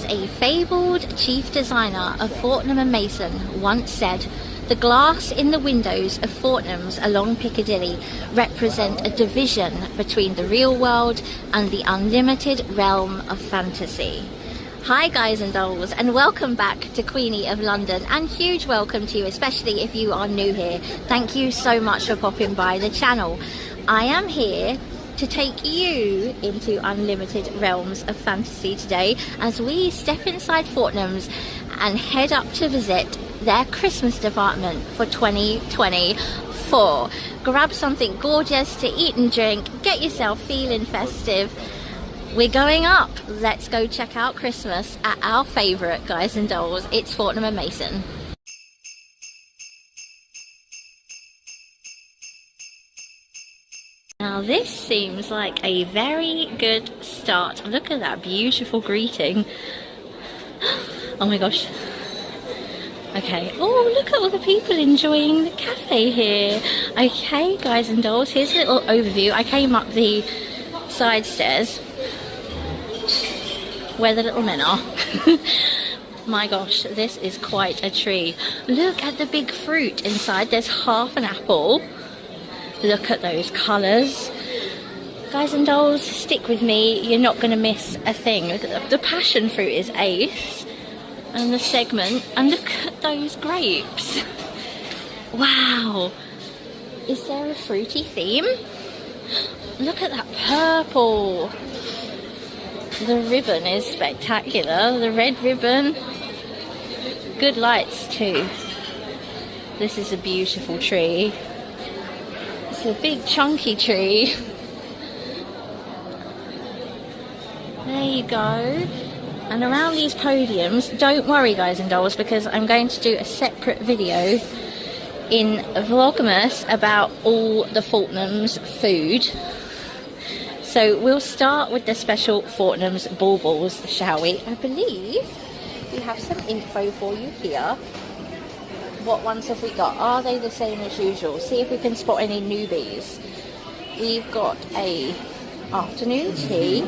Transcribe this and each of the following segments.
A fabled chief designer of Fortnum Mason once said, "The glass in the windows of Fortnum's along Piccadilly represent a division between the real world and the unlimited realm of fantasy." Hi guys and dolls, and welcome back to Queenie of London, and huge welcome to you, especially if you are new here. Thank you so much for popping by the channel. I am here to take you into unlimited realms of fantasy today as we step inside Fortnum's and head up to visit their Christmas department for 2024. Grab something gorgeous to eat and drink, get yourself feeling festive. We're going up. Let's go check out Christmas at our favourite, guys and dolls. It's Fortnum Mason. Now this seems like a very good start. Look at that beautiful greeting. Oh my gosh. Okay. Oh, look at all the people enjoying the cafe here. Okay, guys and dolls, here's a little overview. I came up the side stairs where the little men are. My gosh, this is quite a tree. Look at the big fruit inside. There's half an apple. Look at those colours. Guys and dolls, stick with me. You're not going to miss a thing. Look at the passion fruit is ace. And the segment. And look at those grapes. Wow. Is there a fruity theme? Look at that purple. The ribbon is spectacular. The red ribbon. Good lights too. This is a beautiful tree. It's a big chunky tree. There you go. And around these podiums, don't worry guys and dolls, because I'm going to do a separate video in Vlogmas about all the Fortnum's food. So we'll start with the special Fortnum's baubles, shall we? I believe we have some info for you here. What ones have we got? Are they the same as usual? See if we can spot any newbies. We've got a afternoon tea,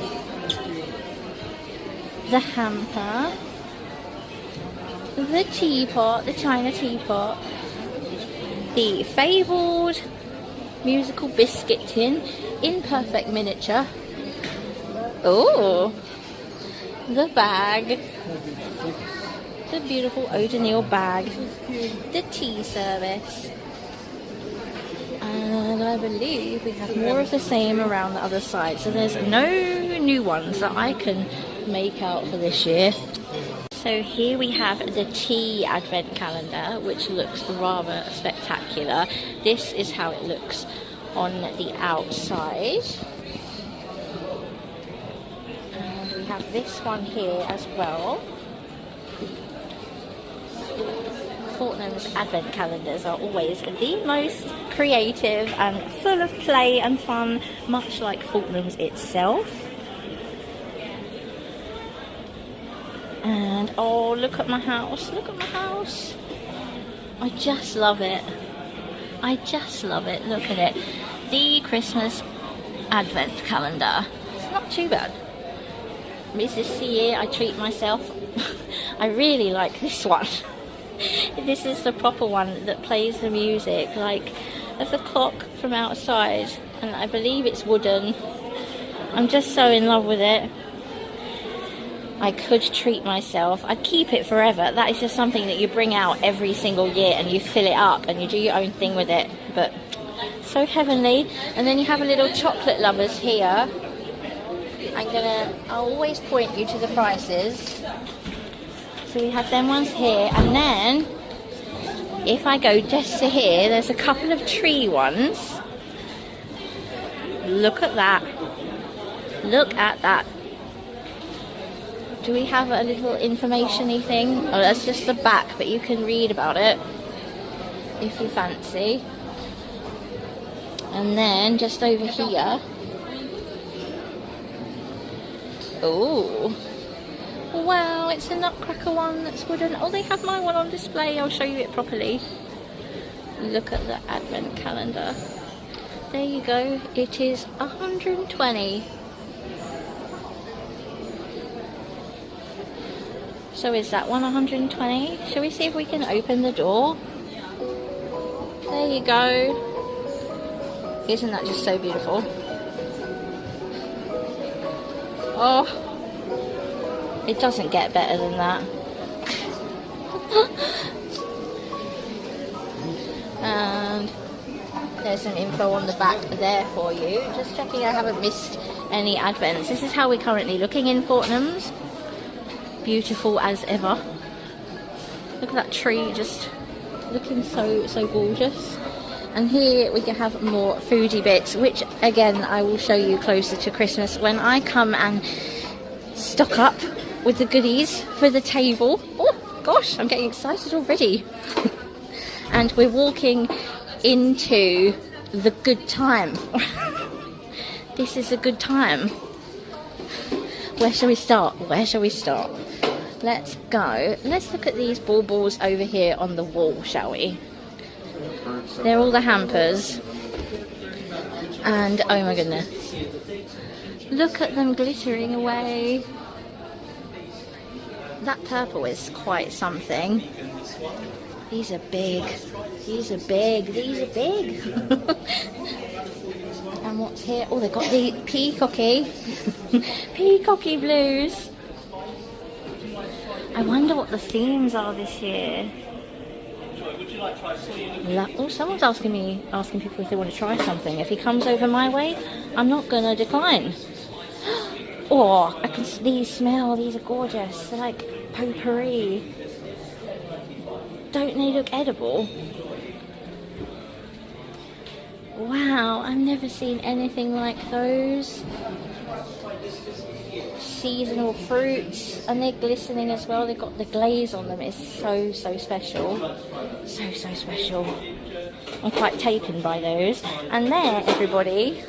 the hamper, the teapot, the china teapot, the fabled musical biscuit tin in perfect miniature. Oh, the bag. The beautiful O'Donnell bag, the tea service, and I believe we have more of the same around the other side, so there's no new ones that I can make out for this year. So here we have the tea advent calendar, which looks rather spectacular. This is how it looks on the outside, and we have this one here as well. Fortnum's advent calendars are always the most creative and full of play and fun, much like Fortnum's itself. And oh, look at my house, look at my house. I just love it. I just love it. Look at it. The Christmas advent calendar. It's not too bad. This year I treat myself. I really like this one. This is the proper one that plays the music, like of the clock from outside, and I believe it's wooden. I'm just so in love with it. I could treat myself. I'd keep it forever. That is just something that you bring out every single year and you fill it up and you do your own thing with it. But so heavenly. And then you have a little chocolate lovers here. I'll always point you to the prices. So we have them ones here, and then if I go just to here, there's a couple of tree ones. Look at that. Look at that. Do we have a little information-y thing? Oh, that's just the back, but you can read about it if you fancy. And then just over here. Oh. Wow, it's a nutcracker one that's wooden. Oh, they have my one on display. I'll show you it properly. Look at the advent calendar. There you go. It is 120. So is that one 120? Shall we see if we can open the door? There you go. Isn't that just so beautiful? Oh, it doesn't get better than that. And there's some info on the back there for you. Just checking I haven't missed any advents. This is how we're currently looking in Fortnum's. Beautiful as ever. Look at that tree, just looking so gorgeous. And here we can have more foodie bits, which again I will show you closer to Christmas when I come and stock up with the goodies for the table. Oh gosh, I'm getting excited already. And we're walking into the good time. This is a good time. Where shall we start? Where shall we start? Let's go. Let's look at these baubles over here on the wall, shall we? They're all the hampers. And oh my goodness. Look at them glittering away. That purple is quite something. These are big. These are big. These are big. And what's here? Oh, they've got the peacocky. Peacocky blues. I wonder what the themes are this year. Oh, someone's asking people if they want to try something. If he comes over my way, I'm not going to decline. Oh, I can these smell. These are gorgeous. They're like potpourri. Don't they look edible? Wow, I've never seen anything like those. Seasonal fruits, and they're glistening as well. They've got the glaze on them. It's so special. So special. I'm quite taken by those. And there, everybody,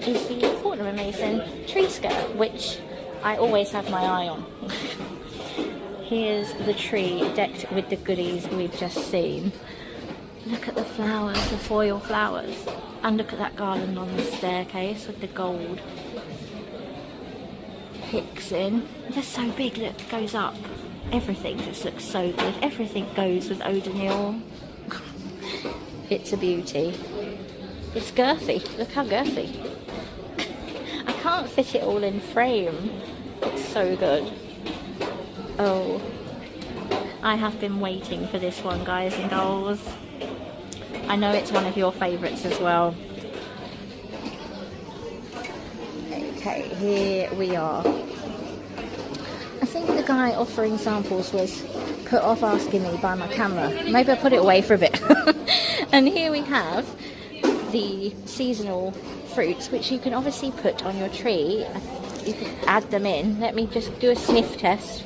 is the Fortnum Mason tree skirt, which I always have my eye on. Here's the tree decked with the goodies we've just seen. Look at the flowers, the foil flowers. And look at that garland on the staircase with the gold picks in. They're so big, look, it goes up. Everything just looks so good. Everything goes with O'Donnell. It's a beauty. It's girthy. Look how girthy. I can't fit it all in frame. It's so good. Oh, I have been waiting for this one, guys and dolls. I know it's one of your favourites as well. Okay, here we are. I think the guy offering samples was put off asking me by my camera. Maybe I'll put it away for a bit. And here we have the seasonal fruits, which you can obviously put on your tree. You can add them in. Let me just do a sniff test.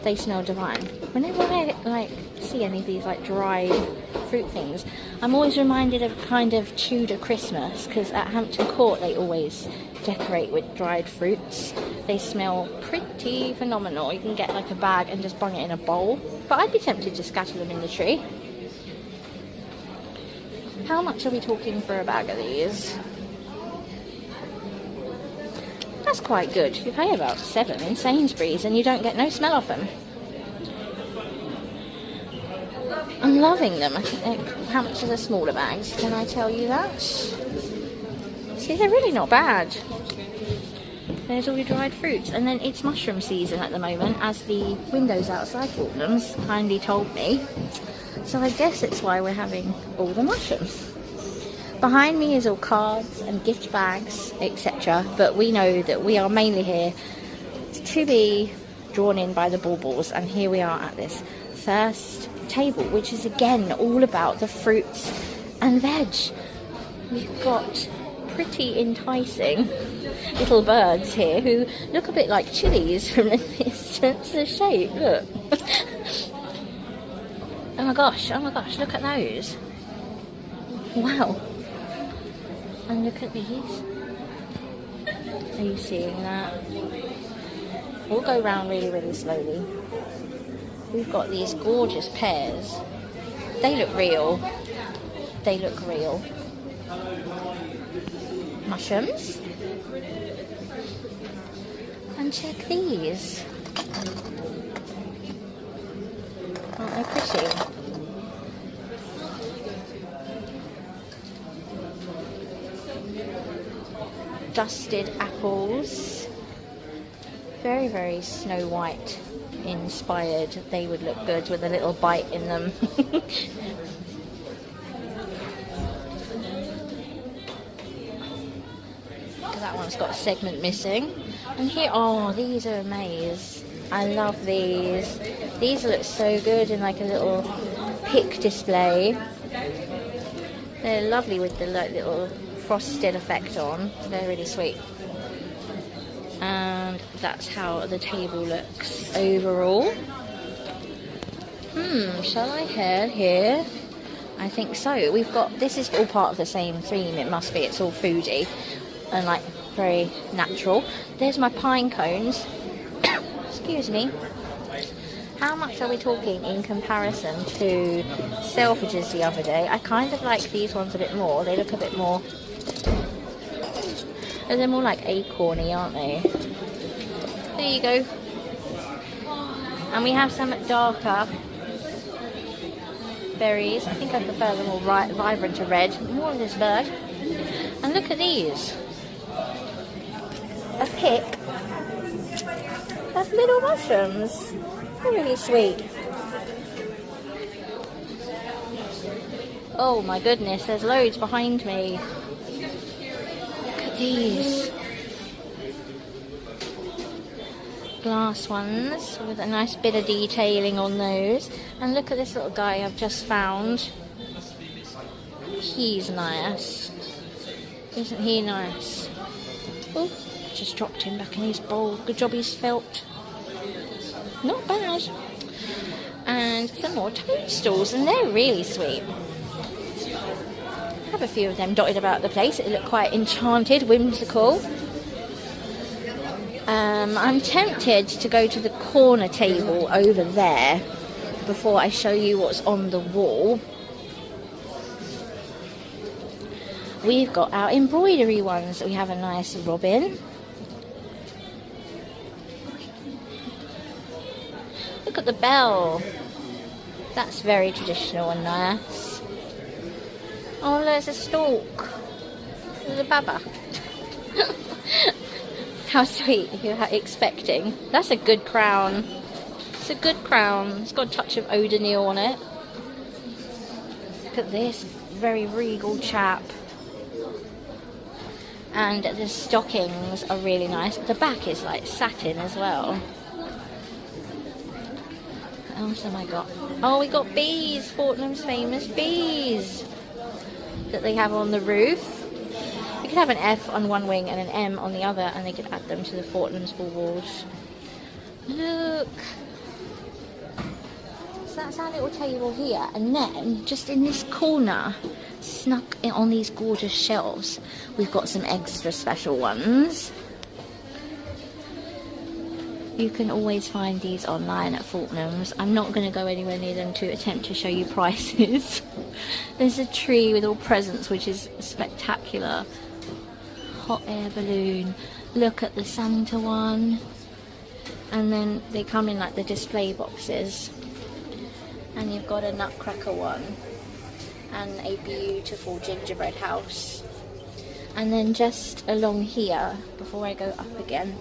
They smell divine. Whenever I see any of these dried fruit things, I'm always reminded of kind of Tudor Christmas, because at Hampton Court they always decorate with dried fruits. They smell pretty phenomenal. You can get a bag and just bung it in a bowl, but I'd be tempted to scatter them in the tree. How much are we talking for a bag of these? That's quite good. You pay about £7 in Sainsbury's and you don't get no smell of them. I'm loving them. How much are the smaller bags? Can I tell you that? See, they're really not bad. There's all your dried fruits. And then it's mushroom season at the moment, as the windows outside Fortnum's kindly told me. So I guess it's why we're having all the mushrooms. Behind me is all cards and gift bags, etc. But we know that we are mainly here to be drawn in by the baubles. And here we are at this first table, which is again all about the fruits and veg. We've got pretty enticing little birds here who look a bit like chilies from the distance. The shape, look. Oh my gosh, look at those. Wow. And look at these. Are you seeing that? We'll go round really slowly. We've got these gorgeous pears. They look real. They look real. Mushrooms. And check these. Aren't they pretty? Dusted apples. Very, very Snow White inspired. They would look good with a little bite in them. That one's got a segment missing. And here, oh, these are amazing. I love these. These look so good in like a little pick display. They're lovely with the like little frosted effect on. They're really sweet. And that's how the table looks overall. Shall I head here? I think so. We've got, this is all part of the same theme, it must be. It's all foodie and like very natural. There's my pine cones. Excuse me. How much are we talking in comparison to Selfridges the other day? I kind of like these ones a bit more. They look a bit more, they're more like acorny, aren't they? There you go. And we have some darker berries. I think I prefer the more vibrant to red. More of this bird. And look at these. A pick of little mushrooms. They're really sweet. Oh my goodness, there's loads behind me. Look at these. Glass ones with a nice bit of detailing on those. And look at this little guy I've just found. He's nice. Isn't he nice? Oh, just dropped him back in his bowl. Good job he's felt. Not bad. And some more toadstools, and they're really sweet. Have a few of them dotted about the place. It looked quite enchanted, whimsical. I'm tempted to go to the corner table over there before I show you what's on the wall. We've got our embroidery ones. We have a nice robin. Look at the bell. That's very traditional and nice. Oh, there's a stork. There's a baba. How sweet, you're expecting. That's a good crown. It's a good crown. It's got a touch of eau de Nil on it. Look at this very regal chap. And the stockings are really nice. The back is like satin as well. What else have I got? Oh, we got bees. Fortnum's famous bees that they have on the roof. You could have an F on one wing and an M on the other, and they could add them to the Fortnum's walls. Look. So that's our little table here. And then, just in this corner, snuck in on these gorgeous shelves, we've got some extra special ones. You can always find these online at Fortnum's. I'm not going to go anywhere near them to attempt to show you prices. There's a tree with all presents, which is spectacular. Hot air balloon. Look at the Santa one. And then they come in like the display boxes. And you've got a nutcracker one. And a beautiful gingerbread house. And then just along here, before I go up again,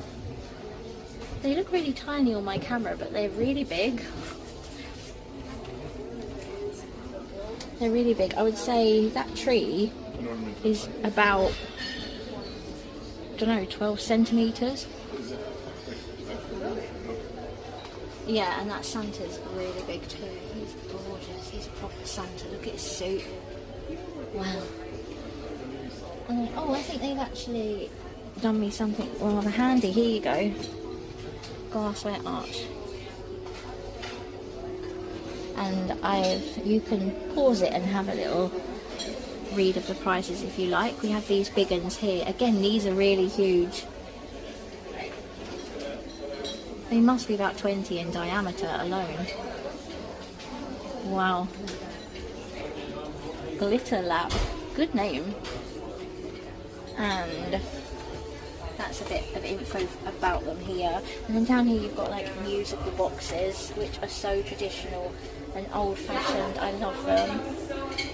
they look really tiny on my camera, but they're really big. They're really big. I would say that tree is about, I don't know, 12 centimetres. Yeah, and that Santa's really big too. He's gorgeous. He's a proper Santa. Look at his suit. Wow. And then, oh, I think they've actually done me something rather handy. Here you go. Glassware art. And you can pause it and have a little read of the prices if you like. We have these big ones here. Again, these are really huge. They must be about 20 in diameter alone. Wow. Glitter Lab. Good name. And that's a bit of info about them here. And then down here you've got like musical boxes, which are so traditional and old-fashioned. I love them.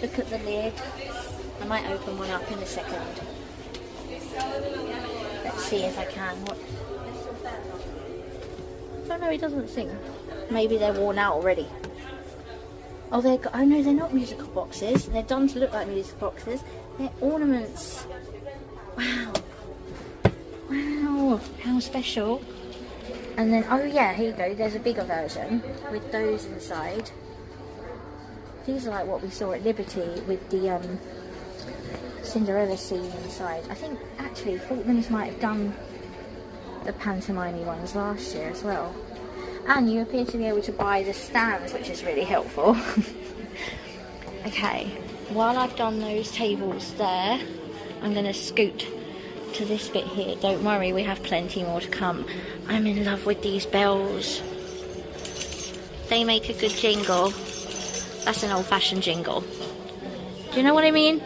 Look at the lid. I might open one up in a second. Let's see if I can. What? Oh no, it doesn't sing. Maybe they're worn out already. Oh, oh no, they're not musical boxes. They're done to look like music boxes. They're ornaments. Wow. Wow, how special. And then, oh yeah, here you go. There's a bigger version with those inside. These are like what we saw at Liberty with the Cinderella scene inside. I think actually Fortnum's might have done the pantomime ones last year as well. And you appear to be able to buy the stands, which is really helpful. Okay, while I've done those tables there, I'm going to scoot to this bit here. Don't worry, we have plenty more to come. I'm in love with these bells. They make a good jingle. That's an old-fashioned jingle. Do you know what I mean?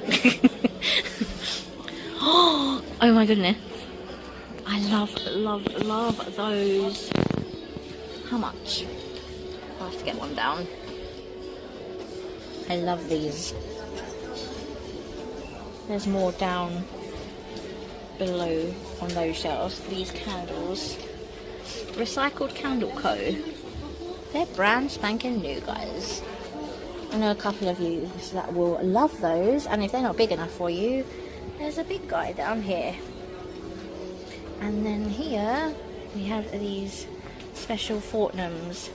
Oh my goodness. I love those. How much? I'll have to get one down. I love these. There's more down below on those shelves. These candles. Recycled Candle Co. They're brand spanking new, guys. I know a couple of you that will love those, and if they're not big enough for you, there's a big guy down here. And then here we have these special Fortnums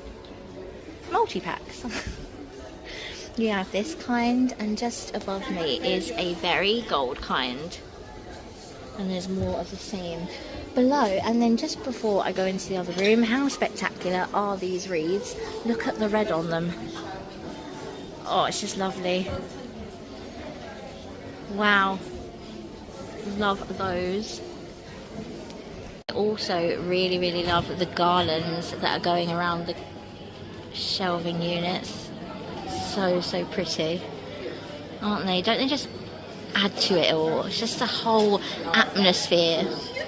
multi-packs. You have this kind, and just above me is a very gold kind, and there's more of the same below. And then just before I go into the other room, how spectacular are these wreaths? Look at the red on them. Oh, it's just lovely. Wow, love those. I also really love the garlands that are going around the shelving units. So pretty, aren't they? Don't they just add to it all? It's just a whole atmosphere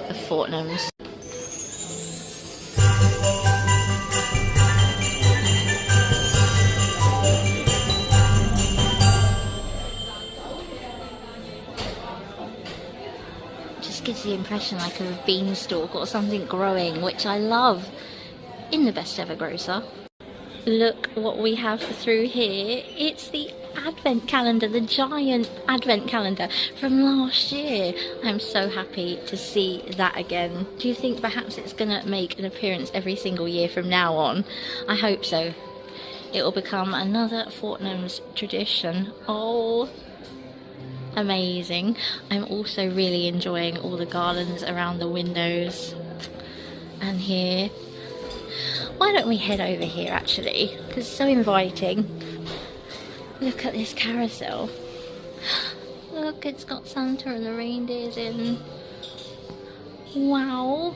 of Fortnums. Just gives the impression like of a beanstalk or something growing, which I love in the Best Ever Grocer. Look what we have through here. It's the advent calendar, the giant advent calendar from last year. I'm so happy to see that again. Do you think perhaps it's gonna make an appearance every single year from now on? I hope so. It will become another Fortnum's tradition. Oh, amazing. I'm also really enjoying all the garlands around the windows and here. Why don't we head over here actually, because it's so inviting. Look at this carousel. Look, it's got Santa and the reindeers in. Wow.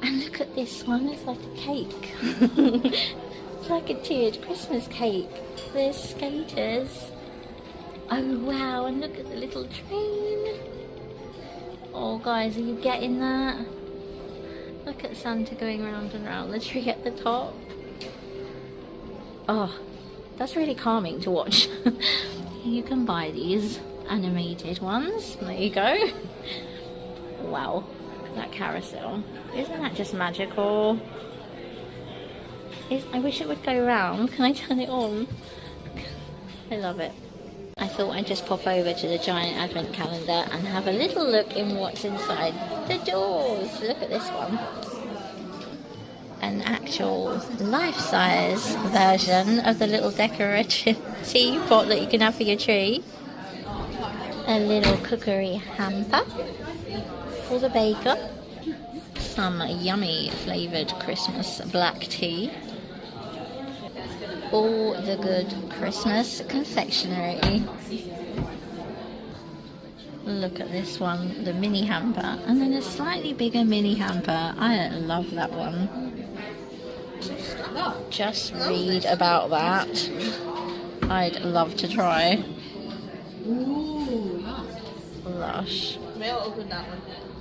And look at this one, it's like a cake. It's like a tiered Christmas cake. There's skaters. Oh wow, and look at the little train. Oh guys, are you getting that? Look at Santa going round and round the tree at the top. Oh, that's really calming to watch. You can buy these animated ones. There you go. Wow, look at that carousel. Isn't that just magical? I wish it would go round. Can I turn it on? I love it. I thought I'd just pop over to the giant advent calendar and have a little look in what's inside the doors. Look at this one. An actual life-size version of the little decorative teapot that you can have for your tree. A little cookery hamper for the baker. Some yummy flavoured Christmas black tea. All the good Christmas confectionery. Look at this one, the mini hamper, and then a slightly bigger mini hamper. I love that one. Just read about that. I'd love to try. Lush.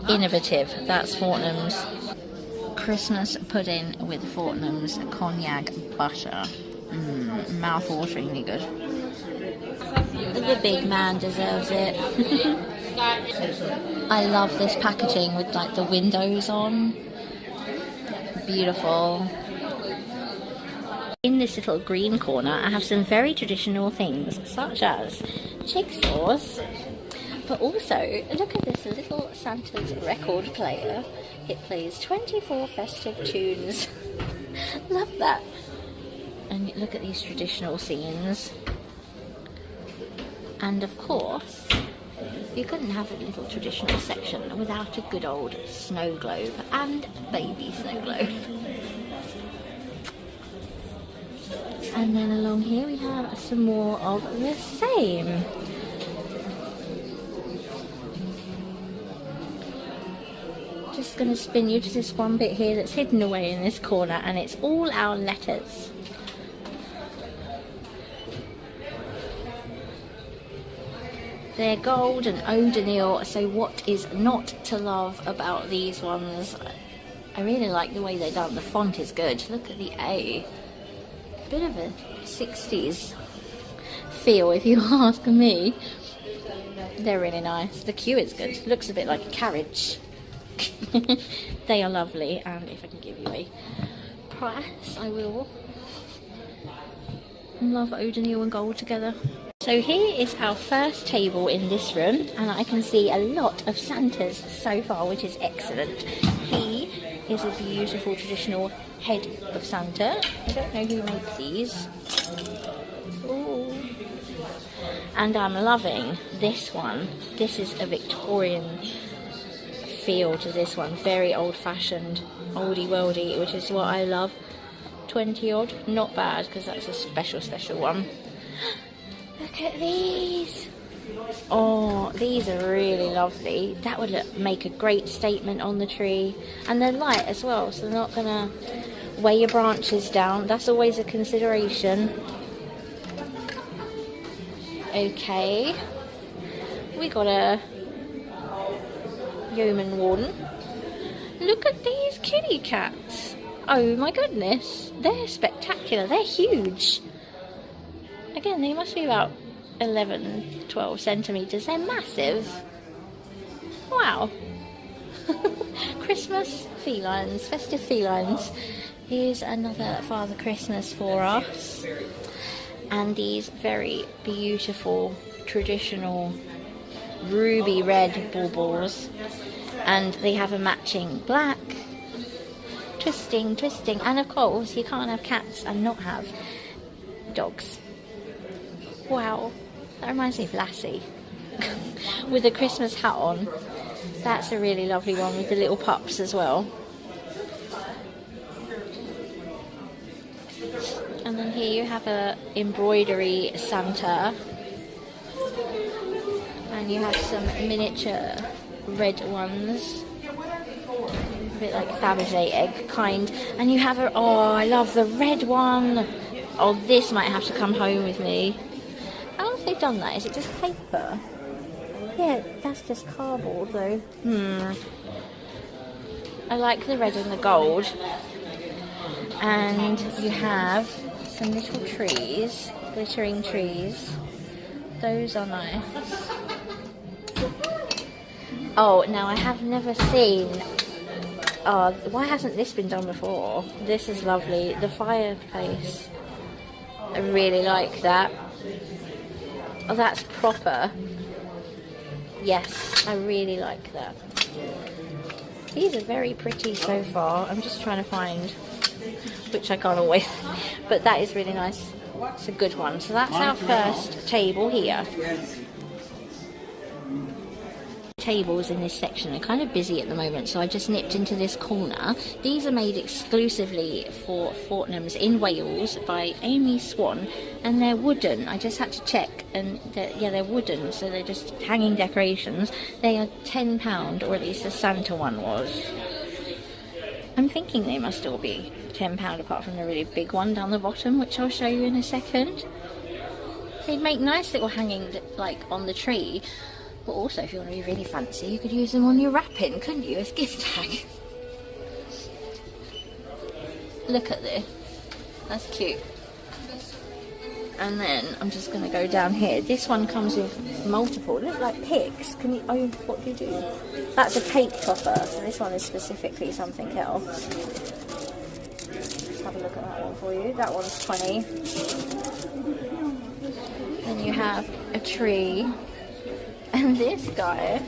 Innovative. That's Fortnum's. Christmas pudding with Fortnum's cognac butter. Mouth-wateringly good. The big man deserves it. I love this packaging with like the windows on. Beautiful. In this little green corner, I have some very traditional things, such as jigsaws, but also, look at this little Santa's record player. It plays 24 festive tunes. Love that. And look at these traditional scenes. And of course, you couldn't have a little traditional section without a good old snow globe and baby snow globe. And then along here we have some more of the same. Just going to spin you to this one bit here that's hidden away in this corner, and it's all our letters. They're gold and eau de Nil, so what is not to love about these ones? I really like the way they've done. The font is good. Look at the A. Bit of a 60s feel, if you ask me. They're really nice. The queue is good. Looks a bit like a carriage. They are lovely, and if I can give you a price, I will. Love eau de Nil and gold together. So here is our first table in this room, and I can see a lot of Santas so far, which is excellent. He is a beautiful traditional head of Santa. I don't know who makes these. Ooh. And I'm loving this one. This is a Victorian feel to this one. Very old-fashioned, oldie-worldy, which is what I love. 20 odd. Not bad, because that's a special one. Look at these. Oh, these are really lovely. That would make a great statement on the tree. And they're light as well, so they're not going to weigh your branches down. That's always a consideration. Okay. We got a yeoman warden. Look at these kitty cats. Oh my goodness. They're spectacular. They're huge. Again, they must be about 11, 12 centimetres. They're massive. Wow. Christmas felines, festive felines. Here's another Father Christmas for us. And these very beautiful, traditional ruby red baubles. And they have a matching black. Twisting. And of course, you can't have cats and not have dogs. Wow, that reminds me of Lassie with a Christmas hat on. That's a really lovely one with the little pups as well. And then here you have a embroidery Santa, and you have some miniature red ones, a bit like Fabergé egg kind. And you have a, oh, I love the red one. Oh, this might have to come home with me. How have they done that? Is it just paper? Yeah, that's just cardboard though. I like the red and the gold. And you have some little trees, glittering trees. Those are nice. Oh, now I have never seen... Oh, why hasn't this been done before? This is lovely. The fireplace. I really like that. Oh, that's proper. Yes, I really like that. These are very pretty so far. I'm just trying to find, which I can't always, but that is really nice. It's a good one. So that's our first table here. Tables in this section are kind of busy at the moment, so I just nipped into this corner. These are made exclusively for Fortnum's in Wales by Amy Swan, and they're wooden. I just had to check, and they're wooden, so they're just hanging decorations. They are £10, or at least the Santa one was. I'm thinking they must all be £10 apart from the really big one down the bottom, which I'll show you in a second. They'd make nice little hanging like on the tree. But also, if you want to be really fancy, you could use them on your wrapping, couldn't you, as gift tag? Look at this. That's cute. And then I'm just going to go down here. This one comes with multiple. Look like picks. Can you? Oh, what do you do? That's a cake topper. So this one is specifically something else. Let's have a look at that one for you. That one's 20. Then you have a tree. And this guy,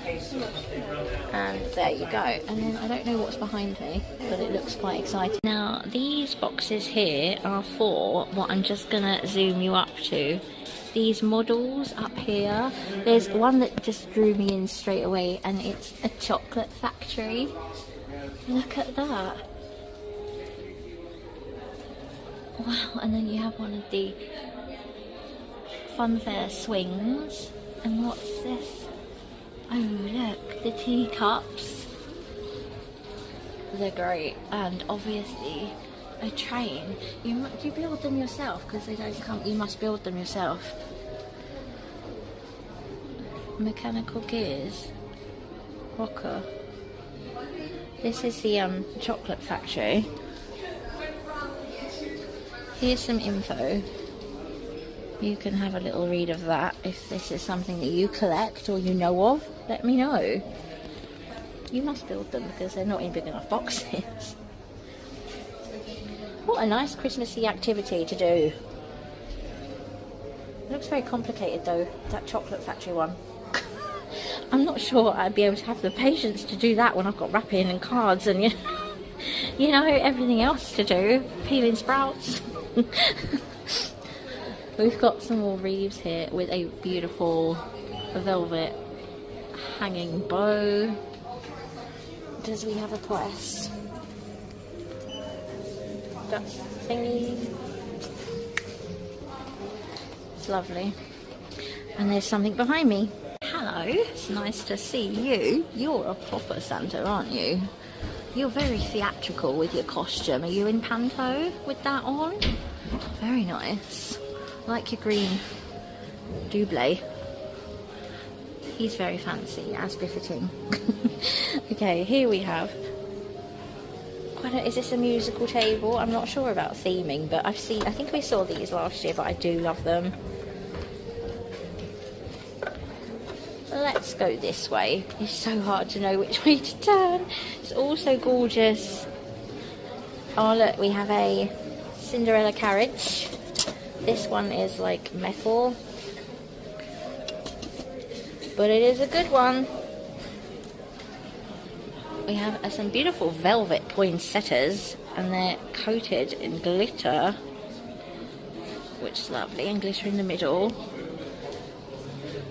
and there you go. And then I don't know what's behind me, but it looks quite exciting. Now these boxes here are for what I'm just gonna zoom you up to. These models up here. There's one that just drew me in straight away, and it's a chocolate factory. Look at that. Wow, and then you have one of the funfair swings. And what's this? Oh look, the teacups. They're great. And obviously a train. Do you build them yourself? Because they don't come, you must build them yourself. Mechanical gears. Rocker. This is the chocolate factory. Here's some info. You can have a little read of that. If this is something that you collect or you know of, let me know. You must build them because they're not in big enough boxes. What a nice Christmassy activity to do. It looks very complicated though, that chocolate factory one. I'm not sure I'd be able to have the patience to do that when I've got wrapping and cards and you know, everything else to do. Peeling sprouts. We've got some more wreaths here with a beautiful velvet hanging bow. Does we have a price? That thingy. It's lovely. And there's something behind me. Hello, it's nice to see you. You're a proper Santa, aren't you? You're very theatrical with your costume. Are you in panto with that on? Very nice. Like your green double. He's very fancy, as befitting. Okay, here we have is this a musical table? I'm not sure about theming, but I think we saw these last year, but I do love them. Let's go this way. It's so hard to know which way to turn. It's all so gorgeous. Oh look, we have a Cinderella carriage. This one is like metal, but it is a good one. We have some beautiful velvet poinsettias, and they're coated in glitter, which is lovely, and glitter in the middle.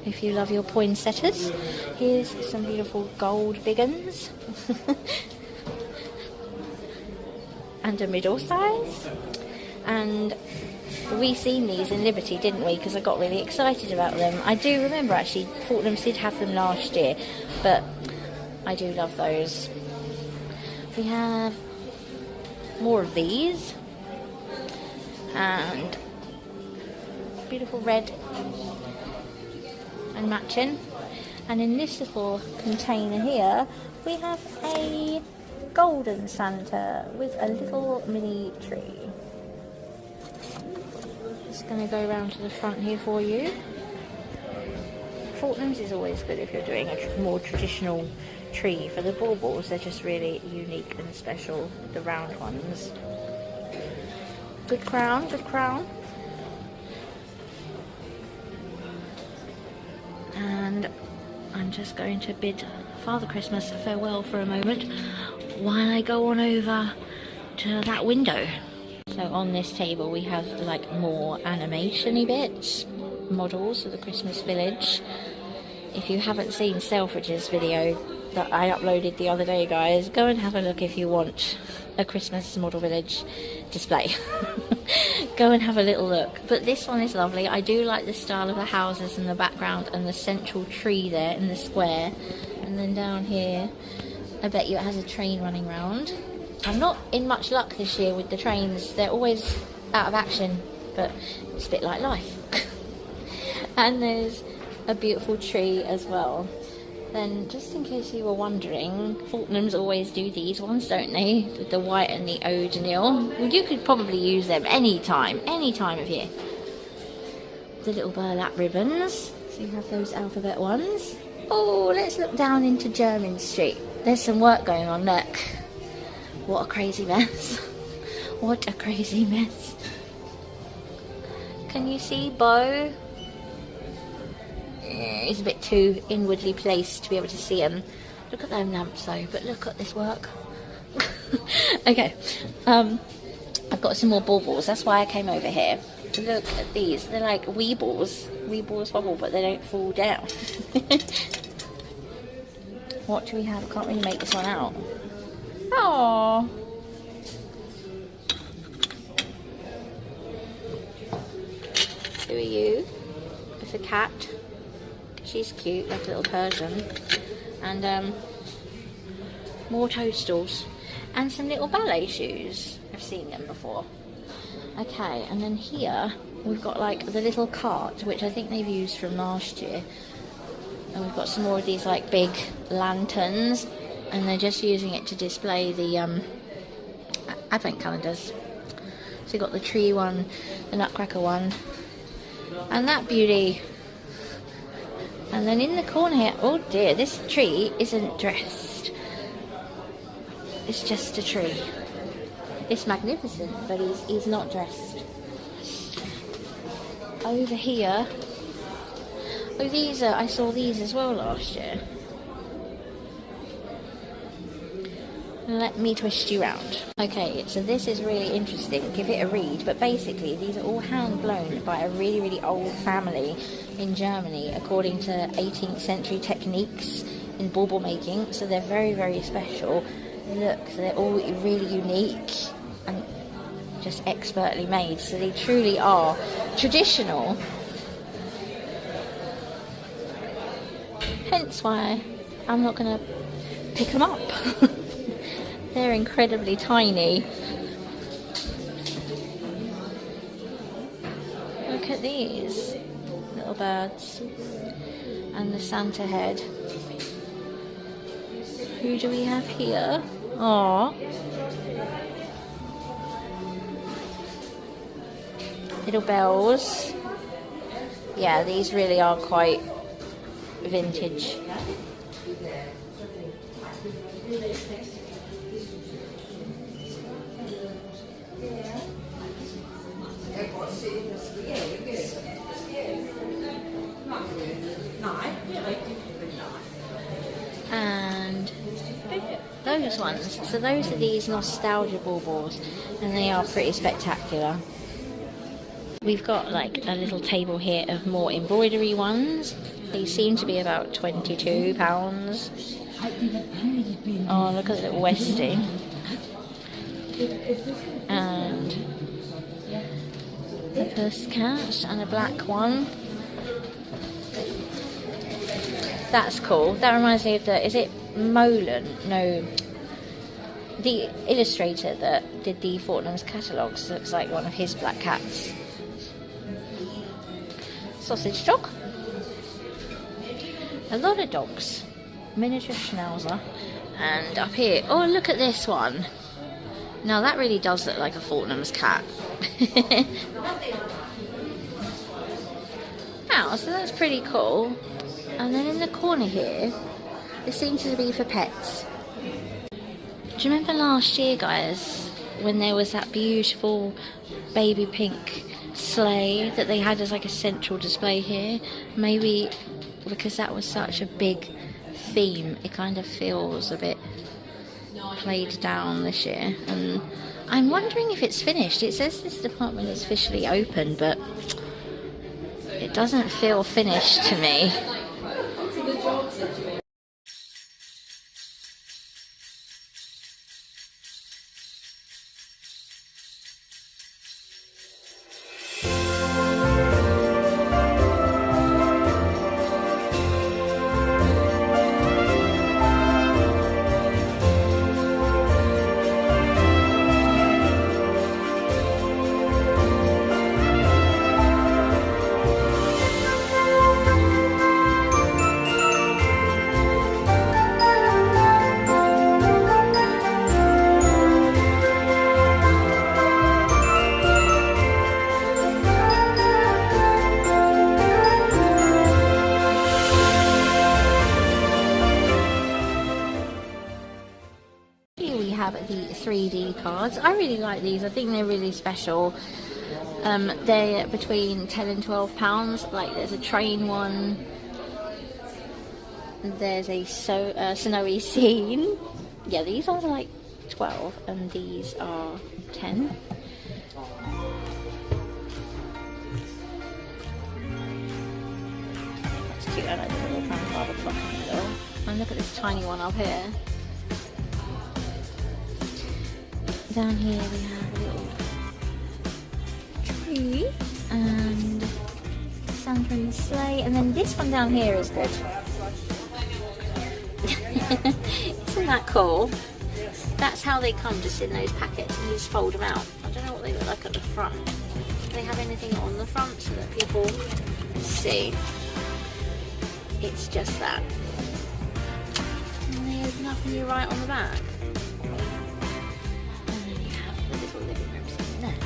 If you love your poinsettias, here's some beautiful gold big uns. And a middle size. And we seen these in Liberty, didn't we? Because I got really excited about them. I do remember actually, Fortnum did have them last year, but I do love those. We have more of these, and beautiful red and matching. And in this little container here, we have a golden Santa with a little mini tree. Just going to go around to the front here for you. Fortnum's is always good if you're doing a more traditional tree. For the baubles, they're just really unique and special, the round ones. Good crown, good crown. And I'm just going to bid Father Christmas farewell for a moment while I go on over to that window. So on this table we have like more animation-y bits, models of the Christmas village. If you haven't seen Selfridge's video that I uploaded the other day, guys, go and have a look if you want a Christmas model village display. Go and have a little look. But this one is lovely. I do like the style of the houses in the background and the central tree there in the square. And then down here, I bet you it has a train running round. I'm not in much luck this year with the trains. They're always out of action, but it's a bit like life. And there's a beautiful tree as well. Then, just in case you were wondering, Fortnums always do these ones, don't they? With the white and the oatmeal. Well, you could probably use them any time of year. The little burlap ribbons. So you have those alphabet ones. Oh, let's look down into Jermyn Street. There's some work going on, look. What a crazy mess. What a crazy mess. Can you see Bo? He's a bit too inwardly placed to be able to see him. Look at them lamps though, but look at this work. Okay, I've got some more baubles, that's why I came over here. Look at these, they're like weebles wobble, but they don't fall down. What do we have? I can't really make this one out. Oh. Who are you? It's a cat. She's cute, like a little Persian. And more toadstools. And some little ballet shoes. I've seen them before. Okay, and then here we've got like the little cart, which I think they've used from last year. And we've got some more of these like big lanterns. And they're just using it to display the advent calendars. So you've got the tree one, the nutcracker one, and that beauty. And then in the corner here, oh dear, this tree isn't dressed. It's just a tree. It's magnificent, but he's not dressed. Over here, oh these are, I saw these as well last year. Let me twist you round. Okay, so this is really interesting. Give it a read. But basically, these are all hand blown by a really, really old family in Germany, according to 18th century techniques in bauble making. So they're very, very special. Look, they're all really unique and just expertly made. So they truly are traditional. Hence why I'm not going to pick them up. They're incredibly tiny. Look at these little birds and the Santa head. Who do we have here? Aww. Little bells. Yeah, these really are quite vintage. And those ones, so those are these nostalgia baubles, and they are pretty spectacular. We've got like a little table here of more embroidery ones. These seem to be about £22. Oh, look at the little Westie. And a pussycat and a black one. That's cool. That reminds me of the, is it Molan? No, the illustrator that did the Fortnum's catalogues looks like one of his black cats. Sausage dog. A lot of dogs. Miniature schnauzer. And up here, oh look at this one. Now that really does look like a Fortnum's cat. Wow, so that's pretty cool. And then in the corner here, this seems to be for pets. Do you remember last year, guys, when there was that beautiful baby pink sleigh that they had as like a central display here? Maybe because that was such a big theme, it kind of feels a bit played down this year. And I'm wondering if it's finished. It says this department is officially open, but it doesn't feel finished to me. we have the 3D cards. I really like these. I think they're really special. They're between £10 and £12. Like there's a train one. There's a snowy scene. Yeah, these are like 12 and these are 10. That's cute. I like the little grandfather clock in the middle. And look at this tiny one up here. Down here we have a little tree and Santa and the sleigh, and then this one down here is good. Isn't that cool? That's how they come, just in those packets, and you just fold them out. I don't know what they look like at the front. Do they have anything on the front so that people see? It's just that. And they open up and you write on the back. And then you have the little living room scene there.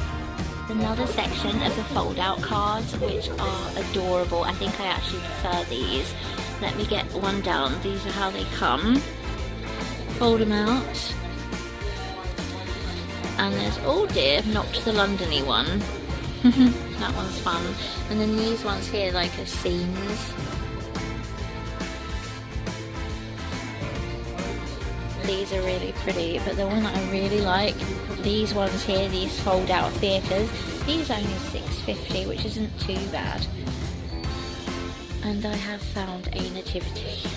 Another section of the fold-out cards, which are adorable. I think I actually prefer these. Let me get one down. These are how they come. Fold them out. And there's, oh dear, not the Londony one. That one's fun. And then these ones here, like, are scenes. These are really pretty, but the one that I really like, these ones here, these fold out theatres, these are only £6.50, which isn't too bad. And I have found a nativity.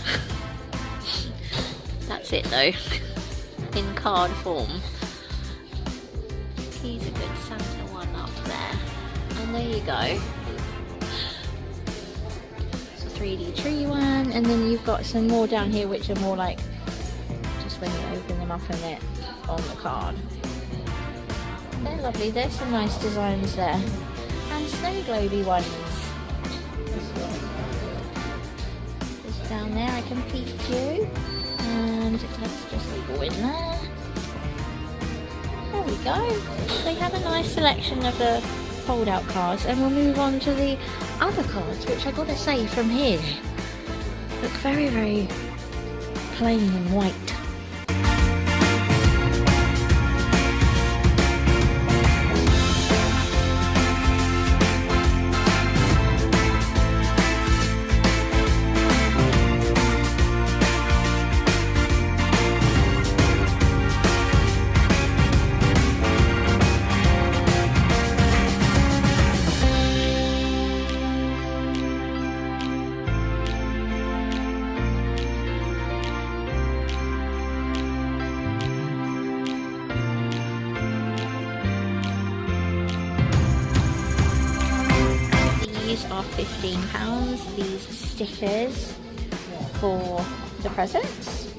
That's it though, in card form. He's a good Santa one up there. And there you go. 3D tree one, and then you've got some more down here which are more like when you open them up and they're on the card. They're lovely. There's some nice designs there. And snow globy ones. Just down there I can peek you. And let's just go in there. There we go. They have a nice selection of the fold out cards, and we'll move on to the other cards, which I gotta say from here look very, very plain and white. These are £15, these stickers for the presents,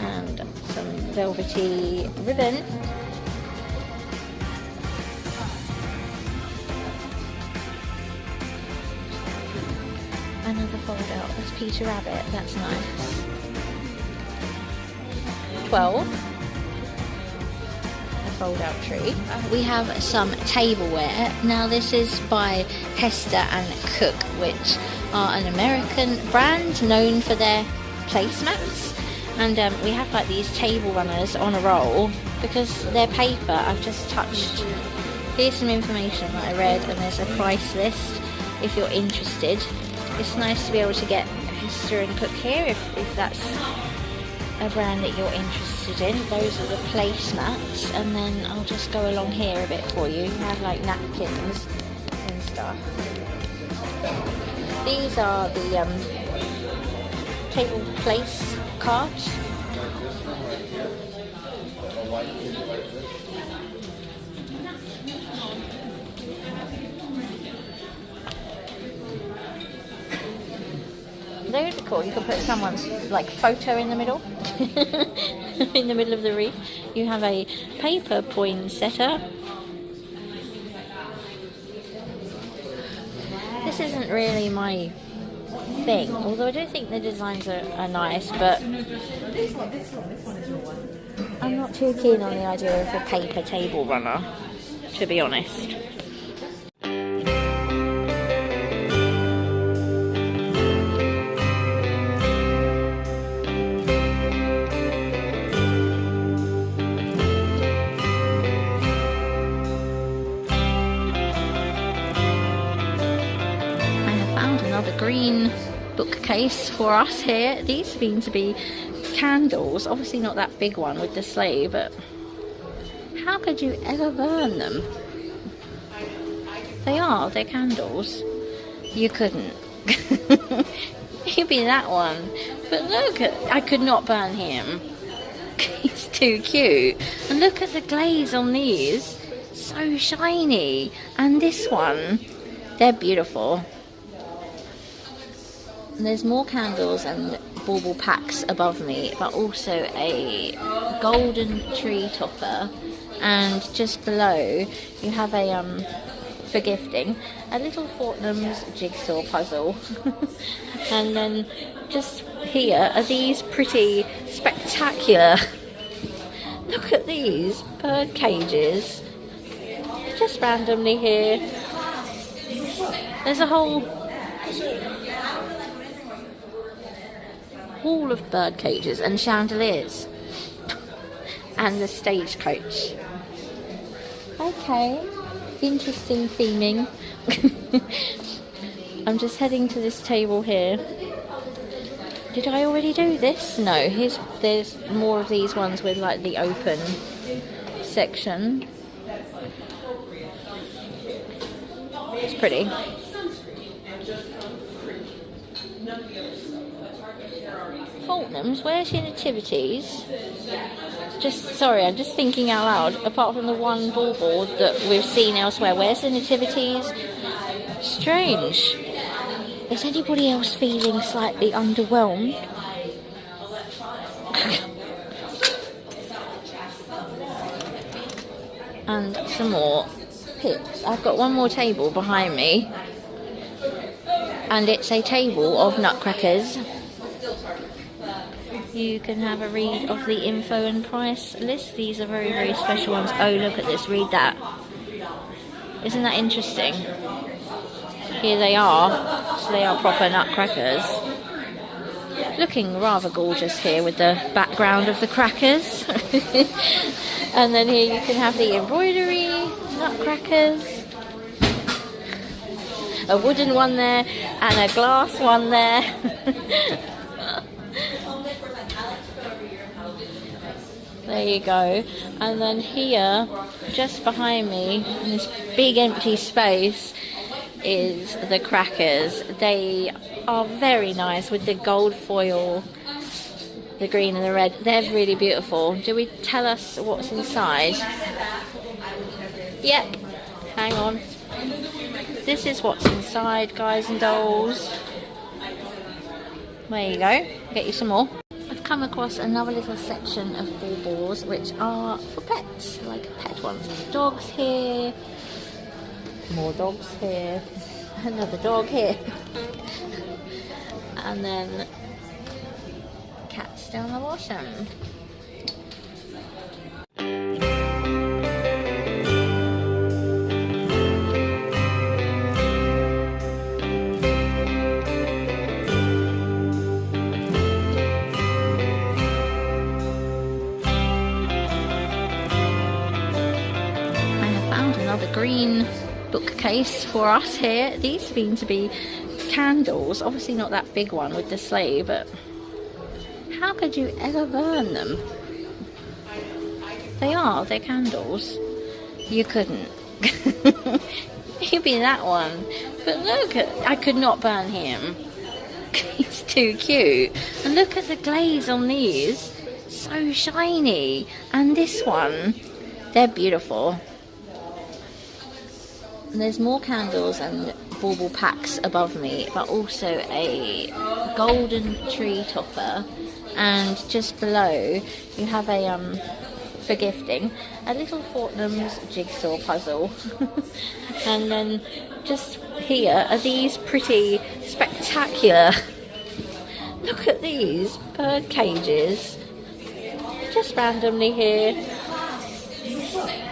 and some velvety ribbon. Another fold out, that's Peter Rabbit, that's nice. 12. Fold out tree. We have some tableware. Now this is by Hester and Cook, which are an American brand known for their placemats, and we have like these table runners on a roll because they're paper. I've just touched. Here's some information that I read, and there's a price list if you're interested. It's nice to be able to get Hester and Cook here if that's a brand that you're interested in. Those are the placemats, and then I'll just go along here a bit for you. You have like napkins and stuff. These are the table place cards. They're really cool. You can put someone's like photo in the middle, in the middle of the wreath. You have a paper poinsettia. This isn't really my thing, although I do think the designs are nice, but I'm not too keen on the idea of a paper table runner, to be honest. bookcase for us here. These seem to be candles. Obviously not that big one with the sleigh, but how could you ever burn them? They're candles. You couldn't. Maybe that one. But look, I could not burn him. He's too cute. And look at the glaze on these. So shiny. And this one, they're beautiful. And there's more candles and bauble packs above me, but also a golden tree topper. And just below, you have a for gifting, a little Fortnum's jigsaw puzzle. And then just here are these pretty spectacular, look at these bird cages, just randomly here. There's a whole wall of bird cages and chandeliers. And the stagecoach. Okay, interesting theming. I'm just heading to this table here. Did I already do this? No, there's more of these ones with like the open section. It's pretty. Fortnum's, where's your nativities? Sorry, I'm just thinking out loud. Apart from the one bauble that we've seen elsewhere, where's the nativities? Strange. Is anybody else feeling slightly underwhelmed? And some more pips. I've got one more table behind me. And it's a table of nutcrackers. You can have a read of the info and price list. These are very, very special ones. Oh, look at this. Read that. Isn't that interesting? Here they are. So they are proper nutcrackers. Looking rather gorgeous here with the background of the crackers. And then here you can have the embroidery nutcrackers. A wooden one there and a glass one there. There you go. And then here, just behind me, in this big empty space, is the crackers. They are very nice with the gold foil, the green and the red. They're really beautiful. Do we tell us what's inside? Yep. Hang on. This is what's inside, guys and dolls. There you go. Get you some more. I've come across another little section of baubles which are for pets, like pet ones. Dogs here, more dogs here, another dog here, and then cats down the bottom. Another green bookcase for us here. These seem to be candles. Obviously not that big one with the sleigh, but how could you ever burn them? They're candles. You couldn't. Maybe that one. But look, I could not burn him. He's too cute. And look at the glaze on these. So shiny. And this one, they're beautiful. And there's more candles and bauble packs above me, but also a golden tree topper. And just below, you have a for gifting, a little Fortnum's jigsaw puzzle. And then just here are these pretty spectacular, look at these bird cages, just randomly here.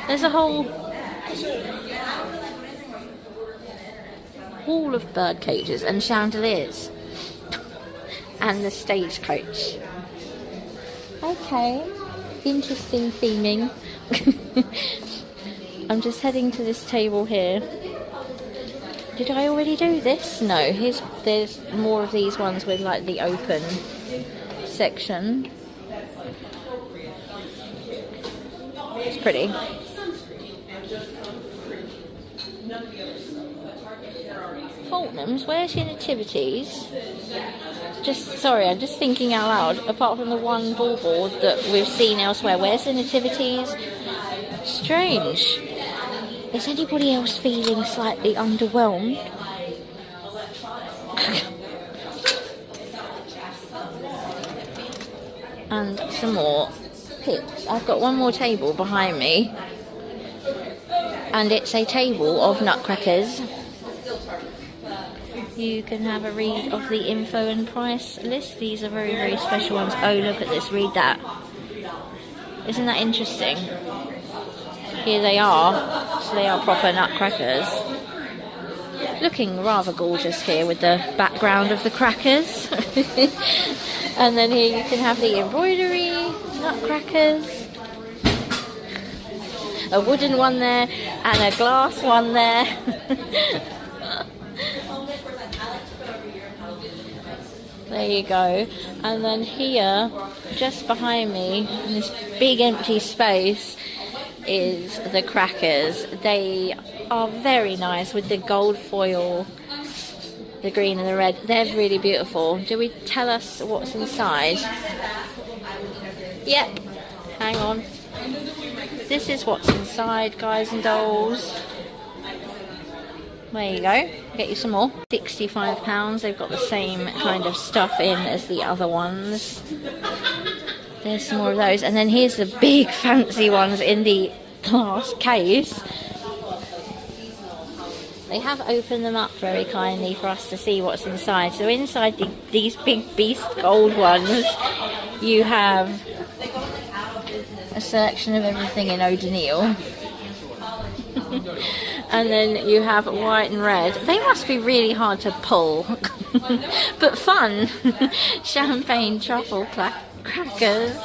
There's a whole wall of bird cages and chandeliers. And the stagecoach. Okay, interesting theming. I'm just heading to this table here. Did I already do this? No, there's more of these ones with like the open section. It's pretty. Fortnum's, where's your nativities? Sorry, I'm just thinking out loud. Apart from the one bauble that we've seen elsewhere, where's the nativities? Strange. Is anybody else feeling slightly underwhelmed? And some more pips. I've got one more table behind me, and it's a table of nutcrackers. You can have a read of the info and price list. These are very, very special ones. Oh, look at this, read that. Isn't that interesting? Here they are. So they are proper nutcrackers. Looking rather gorgeous here with the background of the crackers. And then here you can have the embroidery nutcrackers. A wooden one there and a glass one there. There you go. And then here, just behind me, in this big empty space, is the crackers. They are very nice with the gold foil, the green and the red. They're really beautiful. Do we tell us what's inside? Yep. Hang on. This is what's inside, guys and dolls. There you go. Get you some more. £65. They've got the same kind of stuff in as the other ones. There's some more of those. And then here's the big fancy ones in the glass case. They have opened them up very kindly for us to see what's inside. So inside these big beast gold ones, you have a selection of everything in O'Donnell. And then you have white and red. They must be really hard to pull, but fun. Champagne truffle crackers,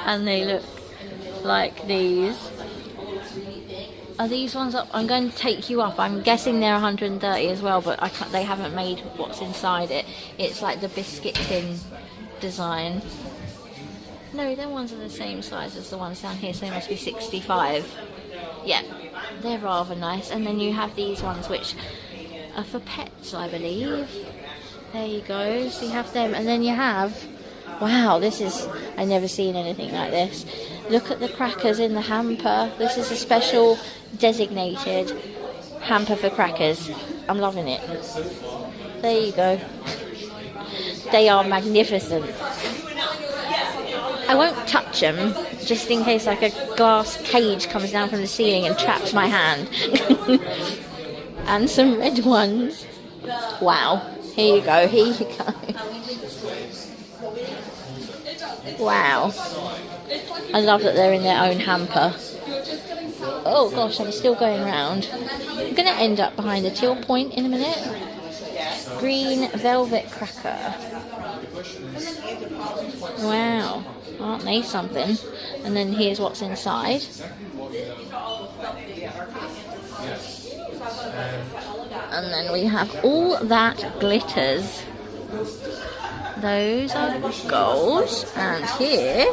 and they look like these. Are these ones up? I'm going to take you up. I'm guessing they're 130 as well, but they haven't made what's inside it. It's like the biscuit tin design. No, them ones are the same size as the ones down here, so they must be 65. Yeah, they're rather nice. And then you have these ones which are for pets, I believe. There you go. So you have them, and then you have, wow, I've never seen anything like this. Look at the crackers in the hamper. This is a special designated hamper for crackers. I'm loving it. There you go. They are magnificent. I won't touch them, just in case like a glass cage comes down from the ceiling and traps my hand. And some red ones. Wow. Here you go, here you go. Wow. I love that they're in their own hamper. Oh gosh, I'm still going round. I'm going to end up behind the till point in a minute. Green velvet cracker. Wow. Aren't they something? And then here's what's inside. And then we have all that glitters. Those are gold. And here.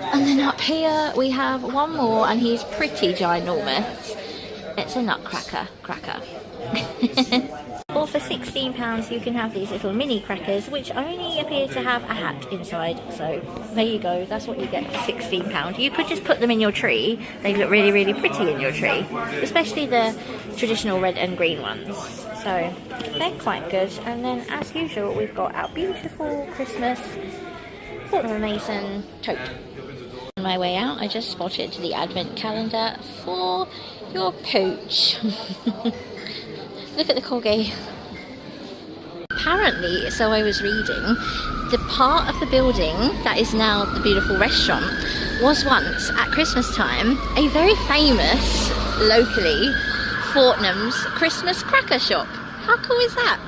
And then up here we have one more, and he's pretty ginormous. It's a nutcracker cracker. Or for £16 you can have these little mini crackers, which only appear to have a hat inside. So there you go, that's what you get for £16. You could just put them in your tree. They look really, really pretty in your tree, especially the traditional red and green ones. So they're quite good. And then as usual we've got our beautiful Christmas Fortnum Mason tote. On my way out I just spotted the advent calendar for your pooch. Look at the corgi. Apparently, so I was reading, the part of the building that is now the beautiful restaurant was once, at Christmas time, a very famous, locally, Fortnum's Christmas cracker shop. How cool is that?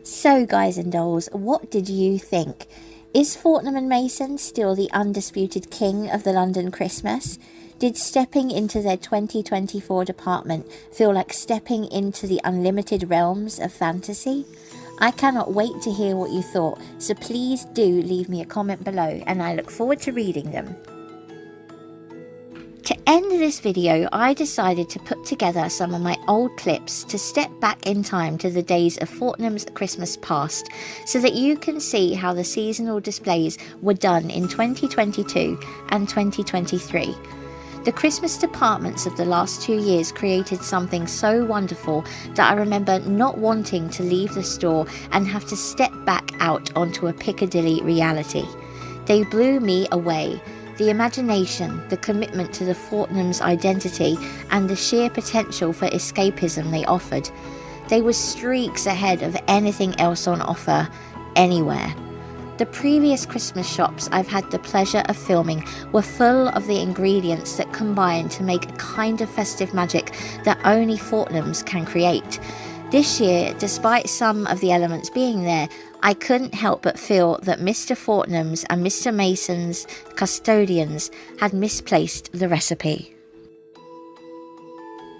So guys and dolls, what did you think? Is Fortnum Mason still the undisputed king of the London Christmas? Did stepping into their 2024 department feel like stepping into the unlimited realms of fantasy? I cannot wait to hear what you thought, so please do leave me a comment below and I look forward to reading them. To end this video, I decided to put together some of my old clips to step back in time to the days of Fortnum's Christmas past, so that you can see how the seasonal displays were done in 2022 and 2023. The Christmas departments of the last 2 years created something so wonderful that I remember not wanting to leave the store and have to step back out onto a Piccadilly reality. They blew me away. The imagination, the commitment to the Fortnum's identity, and the sheer potential for escapism they offered. They were streaks ahead of anything else on offer, anywhere. The previous Christmas shops I've had the pleasure of filming were full of the ingredients that combine to make a kind of festive magic that only Fortnum's can create. This year, despite some of the elements being there, I couldn't help but feel that Mr. Fortnum's and Mr. Mason's custodians had misplaced the recipe.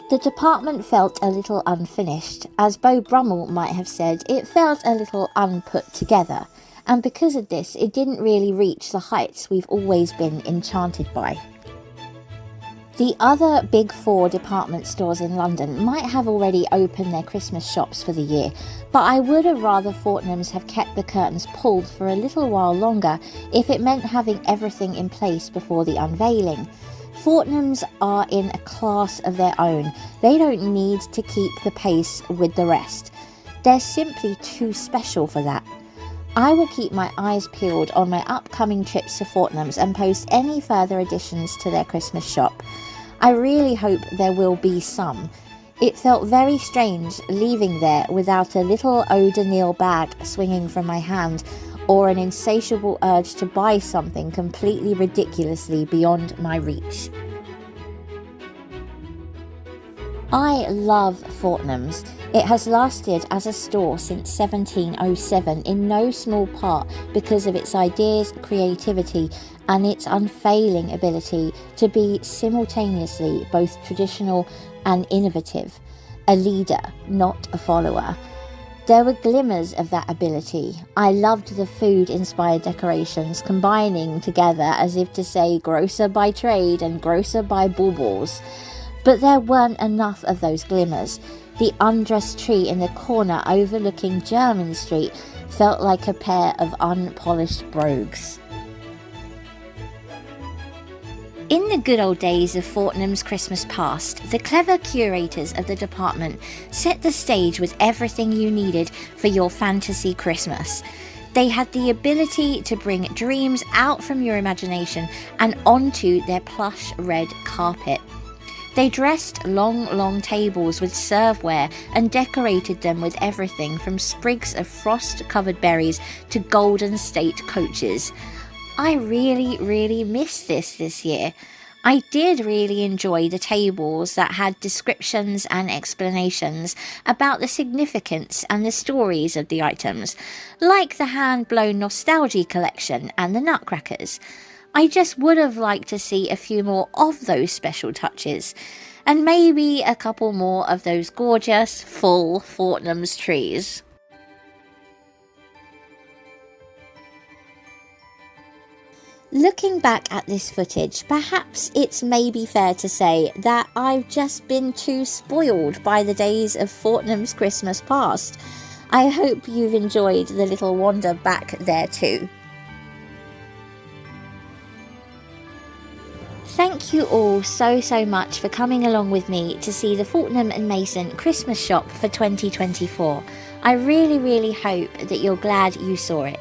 The department felt a little unfinished. As Beau Brummel might have said, it felt a little unput together, and because of this, it didn't really reach the heights we've always been enchanted by. The other big 4 department stores in London might have already opened their Christmas shops for the year, but I would have rather Fortnum's have kept the curtains pulled for a little while longer if it meant having everything in place before the unveiling. Fortnum's are in a class of their own. They don't need to keep the pace with the rest. They're simply too special for that. I will keep my eyes peeled on my upcoming trips to Fortnum's and post any further additions to their Christmas shop. I really hope there will be some. It felt very strange leaving there without a little eau de Nil bag swinging from my hand, or an insatiable urge to buy something completely ridiculously beyond my reach. I love Fortnum's. It has lasted as a store since 1707 in no small part because of its ideas, creativity, and its unfailing ability to be simultaneously both traditional and innovative. A leader, not a follower. There were glimmers of that ability. I loved the food-inspired decorations combining together as if to say grocer by trade and grocer by baubles. But there weren't enough of those glimmers. The undressed tree in the corner overlooking Jermyn Street felt like a pair of unpolished brogues. In the good old days of Fortnum's Christmas past, the clever curators of the department set the stage with everything you needed for your fantasy Christmas. They had the ability to bring dreams out from your imagination and onto their plush red carpet. They dressed long tables with serveware and decorated them with everything from sprigs of frost-covered berries to Golden State coaches. I really missed this year. I did really enjoy the tables that had descriptions and explanations about the significance and the stories of the items, like the hand-blown nostalgia collection and the nutcrackers. I just would have liked to see a few more of those special touches, and maybe a couple more of those gorgeous, full Fortnum's trees. Looking back at this footage, perhaps it's maybe fair to say that I've just been too spoiled by the days of Fortnum's Christmas past. I hope you've enjoyed the little wander back there too. Thank you all so much for coming along with me to see the Fortnum & Mason Christmas shop for 2024. I really hope that you're glad you saw it.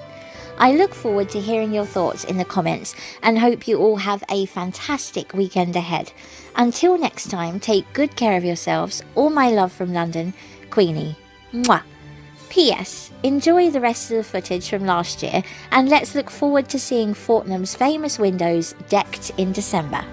I look forward to hearing your thoughts in the comments and hope you all have a fantastic weekend ahead. Until next time, take good care of yourselves. All my love from London, Queenie. Mwah. P.S. Enjoy the rest of the footage from last year and let's look forward to seeing Fortnum's famous windows decked in December.